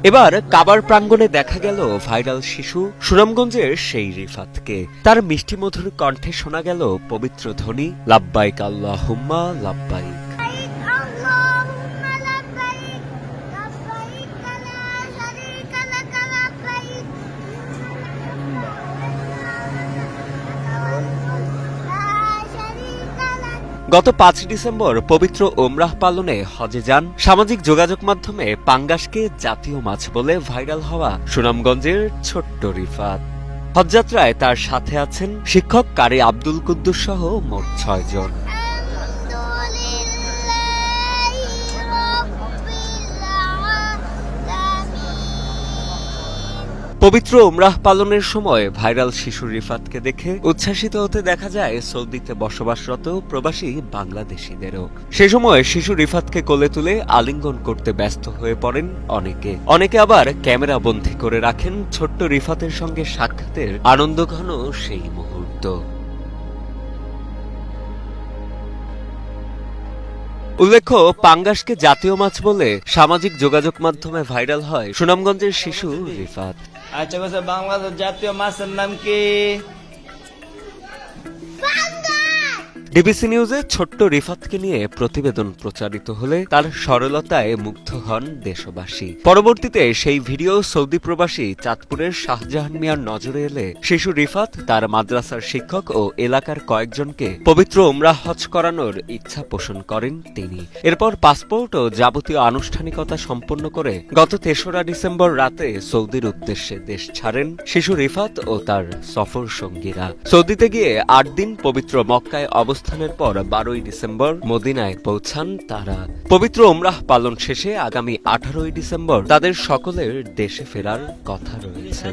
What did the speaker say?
এবার কাবার প্রাঙ্গণে দেখা গেল ভাইরাল শিশু সুনামগঞ্জের সেই রিফাতকে। তার মিষ্টি মধুর কণ্ঠে শোনা গেল পবিত্র ধ্বনি, লাব্বাইক আল্লাহুম্মা লাব্বাইক। গত ৫ ডিসেম্বর পবিত্র ওমরাহ পালনে হজে যান সামাজিক যোগাযোগ মাধ্যমে পাঙ্গাসকে জাতীয় মাছ বলে ভাইরাল হওয়া সুনামগঞ্জের ছোট্ট রিফাত। হজযাত্রায় তার সাথে আছেন শিক্ষক কারি আব্দুল কুদ্দুস সহ মোট ৬ জন। পবিত্র ওমরাহ পালনের সময় ভাইরাল শিশু রিফাতকে দেখে উচ্ছ্বাসিত হতে দেখা যায় সৌদিতে বসবাসরত প্রবাসী বাংলাদেশিদেরও। সে সময় শিশু রিফাতকে কোলে তুলে আলিঙ্গন করতে ব্যস্ত হয়ে পড়েন অনেকে আবার ক্যামেরা বন্দী করে রাখেন ছোট্ট রিফাতের সঙ্গে সাক্ষাতের আনন্দঘন সেই মুহূর্ত। উল্লেখ্য, পাঙ্গাসকে জাতীয় মাছ বলে সামাজিক যোগাযোগ মাধ্যমে ভাইরাল হয় সুনামগঞ্জের শিশু রিফাত। আচ্ছা, বাংলাদেশ জাতীয় মাছের নাম কি? ডিবিসি নিউজে ছোট্ট রিফাতকে নিয়ে প্রতিবেদন প্রচারিত হলে তার সরলতায় মুগ্ধ হন দেশবাসী। পরবর্তীতে সেই ভিডিও সৌদি প্রবাসী চাঁদপুরের শাহজাহান মিয়ার নজরে এলে শিশু রিফাত তার মাদ্রাসার শিক্ষক ও এলাকার কয়েকজনকে পবিত্র ওমরাহ হজ করানোর ইচ্ছা পোষণ করেন তিনি। এরপর পাসপোর্ট ও যাবতীয় আনুষ্ঠানিকতা সম্পন্ন করে গত ৩রা ডিসেম্বর রাতে সৌদির উদ্দেশ্যে দেশ ছাড়েন শিশু রিফাত ও তার সফর সঙ্গীরা। সৌদিতে গিয়ে ৮ দিন পবিত্র মক্কায় অবস্থানের পর ১২ই ডিসেম্বর মদিনায় পৌঁছান তারা। পবিত্র ওমরাহ পালন শেষে আগামী ১৮ই ডিসেম্বর তাদের সকলের দেশে ফেরার কথা রয়েছে।